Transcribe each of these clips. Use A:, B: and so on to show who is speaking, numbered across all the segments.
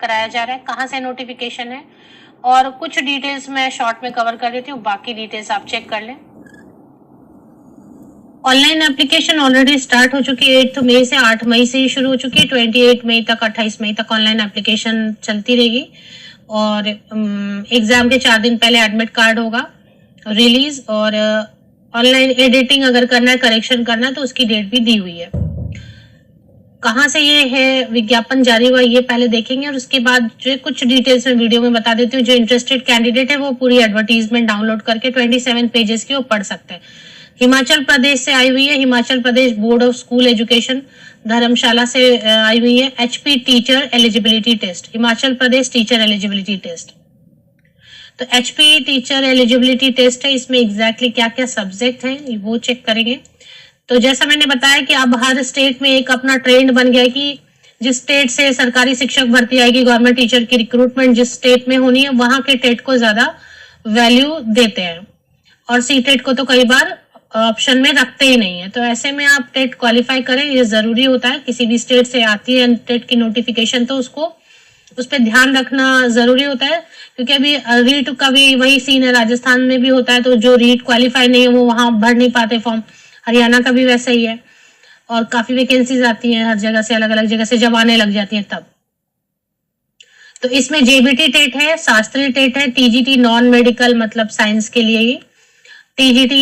A: कराया जा रहा है, कहाँ से नोटिफिकेशन है, और कुछ डिटेल्स मैं शॉर्ट में कवर कर देती हूँ, बाकी डिटेल्स आप चेक कर लें। ऑनलाइन एप्लीकेशन ऑलरेडी स्टार्ट हो चुकी है, 8 मई से 8 मई से ही शुरू हो चुकी है। 28 मई तक 28 मई तक ऑनलाइन एप्लीकेशन चलती रहेगी और एग्जाम के 4 दिन पहले एडमिट कार्ड होगा रिलीज, और ऑनलाइन एडिटिंग अगर करना है, करेक्शन करना है तो उसकी डेट भी दी हुई है। कहाँ से ये है विज्ञापन जारी हुआ ये पहले देखेंगे, और उसके बाद जो कुछ डिटेल्स में वीडियो में बता देती हूँ। जो इंटरेस्टेड कैंडिडेट है वो पूरी एडवर्टीजमेंट डाउनलोड करके 27 पेजेस की वो पढ़ सकते हैं। हिमाचल प्रदेश से आई हुई है, Himachal Pradesh board of school education Dharamshala से आई हुई है। HP teacher eligibility test, Himachal Pradesh teacher eligibility test. तो HP टीचर एलिजिबिलिटी टेस्ट है, इसमें एग्जैक्टली क्या क्या सब्जेक्ट है वो चेक करेंगे। तो जैसा मैंने बताया कि अब हर स्टेट में एक अपना ट्रेंड बन गया कि जिस स्टेट से सरकारी शिक्षक भर्ती आएगी, गवर्नमेंट टीचर की रिक्रूटमेंट जिस स्टेट में होनी है वहां के टेट को ज्यादा वैल्यू देते हैं, और CTET को तो कई बार ऑप्शन में रखते ही नहीं है। तो ऐसे में आप टेट क्वालिफाई करें, ये जरूरी होता है। किसी भी स्टेट से आती है टेट की नोटिफिकेशन तो उसको उस पर ध्यान रखना जरूरी होता है, क्योंकि अभी रीट का भी वही सीन है, राजस्थान में भी होता है। तो जो रीट क्वालिफाई नहीं है वो वहां भर नहीं पाते फॉर्म। हरियाणा का भी वैसा ही है, और काफी वैकेंसीज आती हैं हर जगह से, अलग अलग जगह से जब आने लग जाती हैं तब। तो इसमें JBT टेट है, शास्त्रीय टेट है, TGT नॉन मेडिकल मतलब साइंस के लिए ही, TGT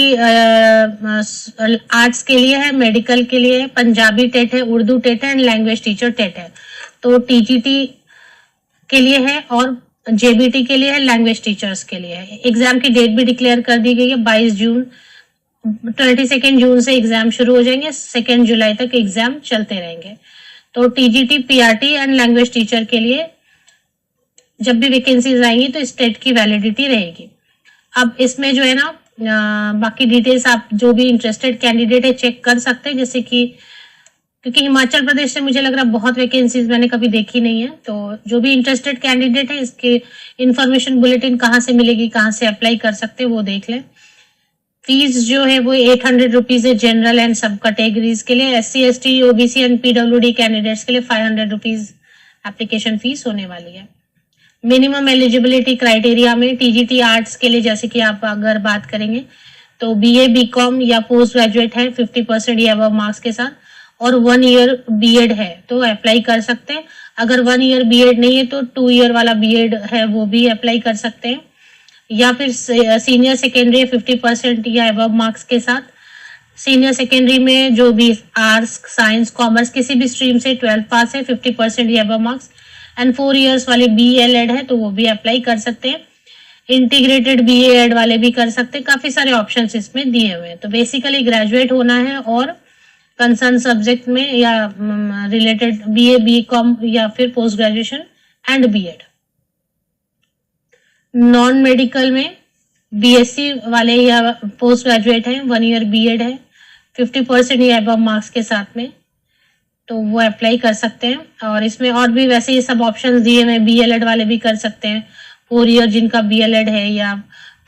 A: आर्ट्स के लिए है, मेडिकल के लिए है, पंजाबी टेट है, उर्दू टेट है एंड लैंग्वेज टीचर टेट है। तो TGT के लिए है और JBT के लिए है, लैंग्वेज टीचर्स के लिए है। एग्जाम की डेट भी डिक्लेयर कर दी गई है, 22 जून 22 जून से एग्जाम शुरू हो जाएंगे, 2 जुलाई तक एग्जाम चलते रहेंगे। तो TGT PRT and language teacher के लिए जब भी वैकेंसीज आएंगी तो स्टेट की वैलिडिटी रहेगी। अब इसमें जो है ना बाकी डिटेल्स आप जो भी इंटरेस्टेड कैंडिडेट है चेक कर सकते हैं, जैसे कि क्योंकि हिमाचल प्रदेश से मुझे लग रहा है बहुत वैकेंसीज मैंने कभी देखी नहीं है। तो जो भी इंटरेस्टेड कैंडिडेट है इसके इंफॉर्मेशन बुलेटिन कहाँ से मिलेगी, कहाँ से अप्लाई कर सकते हैं वो देख लें। फीस जो है वो 800 रुपीज है जनरल एंड सब कैटेगरीज के लिए। SC ST OBC and PWD candidates के लिए 500 रुपीज एप्लीकेशन फीस होने वाली है। मिनिमम एलिजिबिलिटी क्राइटेरिया में TGT आर्ट्स के लिए जैसे कि आप अगर बात करेंगे तो BA BCom या पोस्ट ग्रेजुएट है 50% या अबव मार्क्स के साथ, और 1 ईयर BEd है तो अप्लाई कर सकते हैं। अगर 1 ईयर BEd नहीं है तो 2 ईयर वाला BEd है वो भी अप्लाई कर सकते हैं, या फिर सीनियर सेकेंडरी 50% या अबव मार्क्स के साथ। सीनियर सेकेंडरी में जो भी आर्ट्स साइंस कॉमर्स किसी भी स्ट्रीम से 12th पास है 50% या अबव मार्क्स, एंड 4 इयर्स वाले BA-Ed है तो वो भी अप्लाई कर सकते हैं। इंटीग्रेटेड BA-Ed वाले भी कर सकते हैं। काफी सारे ऑप्शंस इसमें दिए हुए हैं। तो बेसिकली ग्रेजुएट होना है और कंसर्न सब्जेक्ट में या रिलेटेड BA BCom या फिर post graduation and BEd। Non medical में BSc वाले या पोस्ट ग्रेजुएट है, 1 ईयर BEd है 50% या अबव मार्क्स के साथ में, तो वो अप्लाई कर सकते हैं। और इसमें और भी वैसे ये सब ऑप्शंस दिए हुए हैं। BLED वाले भी कर सकते हैं, 4 ईयर जिनका BLED है, या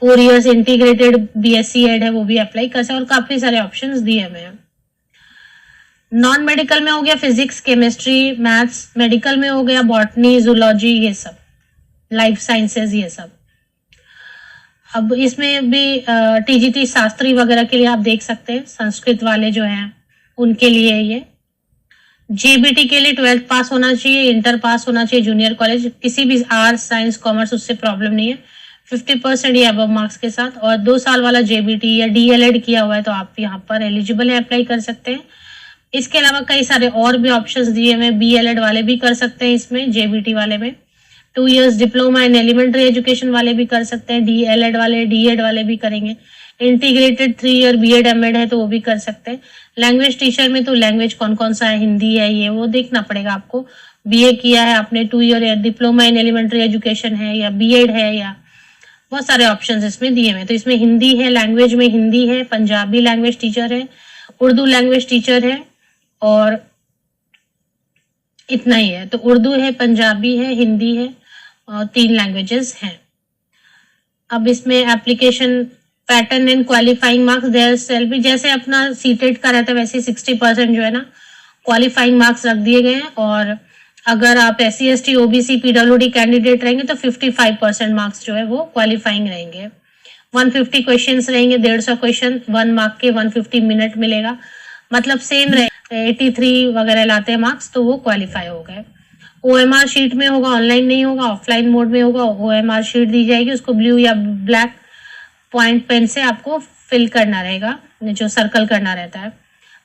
A: 4 इयर्स इंटीग्रेटेड BSc-Ed है वो भी अप्लाई कर सकते हैं, और काफी सारे ऑप्शंस दिए हुए हैं। नॉन मेडिकल में हो गया फिजिक्स केमिस्ट्री मैथ्स, मेडिकल में हो गया बॉटनी जूलॉजी ये सब, लाइफ साइंसेज ये सब। अब इसमें भी TGT शास्त्री वगैरह के लिए आप देख सकते हैं, संस्कृत वाले जो हैं उनके लिए ये। JBT के लिए 12th पास होना चाहिए, इंटर पास होना चाहिए, जूनियर कॉलेज, किसी भी आर्ट्स साइंस कॉमर्स उससे प्रॉब्लम नहीं है, 50% या अबव मार्क्स के साथ, और 2 साल वाला JBT या DLED किया हुआ है तो आप यहाँ पर एलिजिबल है, अप्लाई कर सकते हैं। इसके अलावा कई सारे और भी ऑप्शंस दिए हुए, BLED वाले भी कर सकते हैं इसमें, JBT वाले में 2 years diploma in elementary education वाले भी कर सकते हैं, DLED वाले DEd वाले भी करेंगे। इंटीग्रेटेड 3 ईयर BEd MAd है तो वो भी कर सकते हैं। लैंग्वेज टीचर में तो लैंग्वेज कौन कौन सा है, हिंदी है ये वो देखना पड़ेगा आपको। BA किया है आपने, 2 year diploma in elementary education है या BEd है, या बहुत सारे ऑप्शंस इसमें दिए हुए हैं। तो इसमें हिंदी है, लैंग्वेज में हिंदी है, पंजाबी लैंग्वेज टीचर है, उर्दू लैंग्वेज टीचर है, और इतना ही है। तो उर्दू है, पंजाबी है, हिंदी है, और 3 लैंग्वेजेस हैं। अब इसमें application pattern and qualifying marks देयर सेल भी जैसे अपना CTET का रहता है वैसे 60% जो है ना क्वालिफाइंग मार्क्स रख दिए गए हैं, और अगर आप SC ST OBC PWD candidate रहेंगे तो 55% मार्क्स जो है वो क्वालिफाइंग रहेंगे। 150 क्वेश्चंस रहेंगे, 150 क्वेश्चन 1 मार्क के, 150 मिनट मिलेगा, मतलब सेम रहे। 83 वगैरह लाते हैं मार्क्स तो वो क्वालिफाई हो गए। OMR शीट में होगा, ऑनलाइन नहीं होगा, ऑफलाइन मोड में होगा। OMR शीट दी जाएगी, उसको ब्लू या ब्लैक पॉइंट पेन से आपको फिल करना रहेगा, जो सर्कल करना रहता है।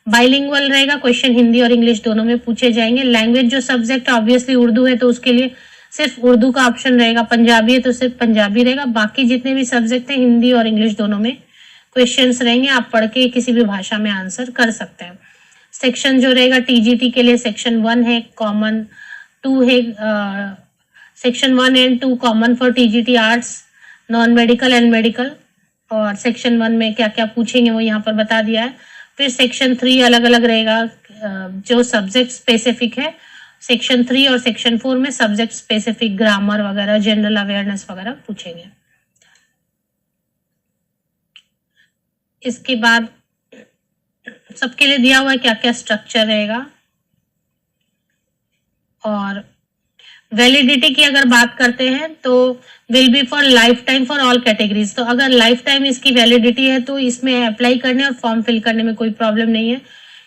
A: बाइलिंगुअल रहेगा, क्वेश्चन हिंदी और इंग्लिश दोनों में पूछे जाएंगे। लैंग्वेज जो सब्जेक्ट ऑब्वियसली उर्दू है तो उसके लिए सिर्फ उर्दू का ऑप्शन रहेगा, पंजाबी है तो सिर्फ पंजाबी रहेगा। बाकी जितने भी सब्जेक्ट हैं हिंदी और इंग्लिश दोनों में क्वेश्चंस रहेंगे, आप पढ़ के किसी भी भाषा में आंसर कर सकते हैं। सेक्शन जो रहेगा TGT के लिए सेक्शन 1 है, कॉमन 2 है, section 1 and 2 common for TGT arts, non medical and medical. और सेक्शन 1 में क्या क्या पूछेंगे वो यहाँ पर बता दिया है। फिर सेक्शन 3 अलग अलग रहेगा, जो सब्जेक्ट स्पेसिफिक है। सेक्शन 3 और सेक्शन 4 में सब्जेक्ट स्पेसिफिक ग्रामर वगैरह, जनरल अवेयरनेस वगैरह पूछेंगे। इसके बाद सबके लिए दिया हुआ है क्या क्या स्ट्रक्चर रहेगा। और वैलिडिटी की अगर बात करते हैं तो will be for life time for all categories. तो अगर लाइफ टाइम इसकी वैलिडिटी है तो इसमें अप्लाई करने और फॉर्म फिल करने में कोई प्रॉब्लम नहीं है।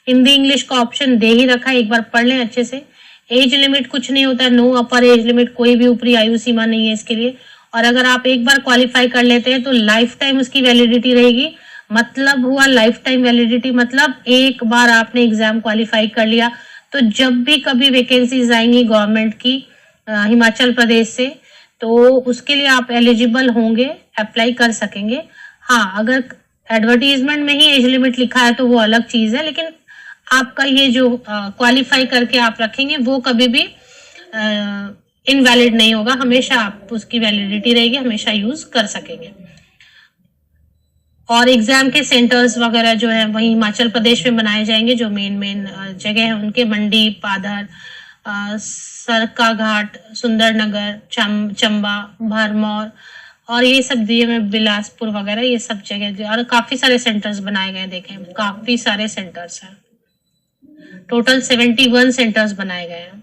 A: हिंदी इंग्लिश का ऑप्शन दे ही रखा है, एक बार पढ़ लें अच्छे से। एज लिमिट कुछ नहीं होता है, नो अपर एज लिमिट, कोई भी ऊपरी आयु सीमा नहीं है इसके लिए। और अगर आप एक बार क्वालिफाई कर लेते हैं तो लाइफ टाइम उसकी वैलिडिटी रहेगी। मतलब हुआ लाइफ टाइम वैलिडिटी, मतलब एक बार आपने एग्जाम क्वालिफाई कर लिया तो जब भी कभी वैकेंसीज आएंगी गवर्नमेंट की हिमाचल प्रदेश से, तो उसके लिए आप एलिजिबल होंगे, अप्लाई कर सकेंगे। हाँ, अगर एडवर्टीजमेंट में ही एज लिमिट लिखा है तो वो अलग चीज है, लेकिन आपका ये जो क्वालिफाई करके आप रखेंगे वो कभी भी इनवैलिड नहीं होगा, हमेशा आप उसकी वैलिडिटी रहेगी, हमेशा यूज कर सकेंगे। और एग्जाम के सेंटर्स वगैरह जो है वही हिमाचल प्रदेश में बनाए जाएंगे। जो मेन जगह है उनके मंडी, पादर, सरका घाट, सुंदरनगर, चंबा, भरमौर और ये सब दिए में बिलासपुर वगैरह, ये सब जगह और काफी सारे सेंटर्स बनाए गए। देखें काफी सारे सेंटर्स हैं, टोटल 71 सेंटर्स बनाए गए हैं।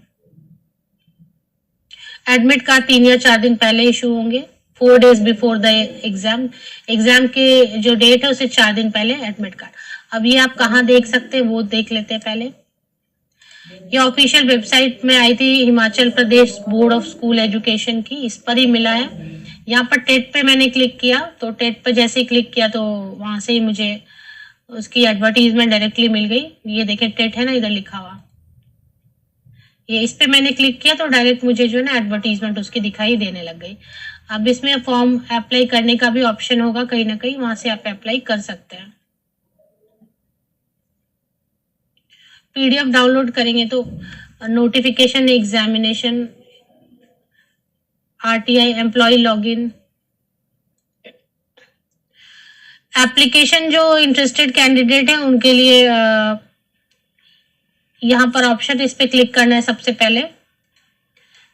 A: एडमिट कार्ड 3 या 4 दिन पहले इशू होंगे, 4 days before the exam. Exam के जो डेट है उसे 4 दिन पहले एडमिट कार्ड। अब ये आप कहाँ देख सकते हैं वो देख लेते हैं पहले। ये ऑफिशियल वेबसाइट में आई थी Himachal Pradesh board of school education की, इस पर ही मिला है। यहाँ पर टेट पे मैंने क्लिक किया तो टेट पर जैसे ही क्लिक किया तो वहां से ही मुझे उसकी एडवर्टीजमेंट डायरेक्टली मिल गई। ये देखें टेट है ना इधर लिखा हुआ, ये इस पे मैंने क्लिक किया तो डायरेक्ट मुझे जो है ना एडवर्टीजमेंट उसकी दिखाई देने लग गई। अब इसमें फॉर्म अप्लाई करने का भी ऑप्शन होगा कहीं ना कहीं, वहां से आप अप्लाई कर सकते हैं। PDF डाउनलोड करेंगे तो notification, examination, RTI, employ login, application जो इंटरेस्टेड कैंडिडेट है उनके लिए यहाँ पर ऑप्शन, इस पे क्लिक करना है सबसे पहले।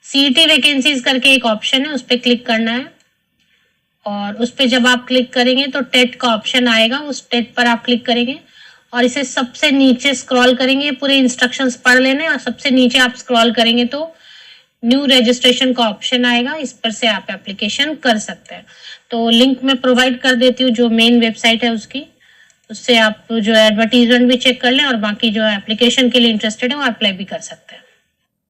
A: CET वैकेंसीज करके एक ऑप्शन है, उस पे क्लिक करना है और उस पे जब आप क्लिक करेंगे तो टेट का ऑप्शन आएगा, उस टेट पर आप क्लिक करेंगे और इसे सबसे नीचे स्क्रॉल करेंगे। पूरे इंस्ट्रक्शंस पढ़ लेने और सबसे नीचे आप स्क्रॉल करेंगे तो न्यू रजिस्ट्रेशन का ऑप्शन आएगा, इस पर से आप एप्लीकेशन कर सकते हैं। तो लिंक मैं प्रोवाइड कर देती हूँ जो मेन वेबसाइट है उसकी, उससे आप जो एडवर्टीजमेंट भी चेक कर लें और बाकी जो एप्लीकेशन के लिए इंटरेस्टेड है वो अप्लाई भी कर सकते हैं।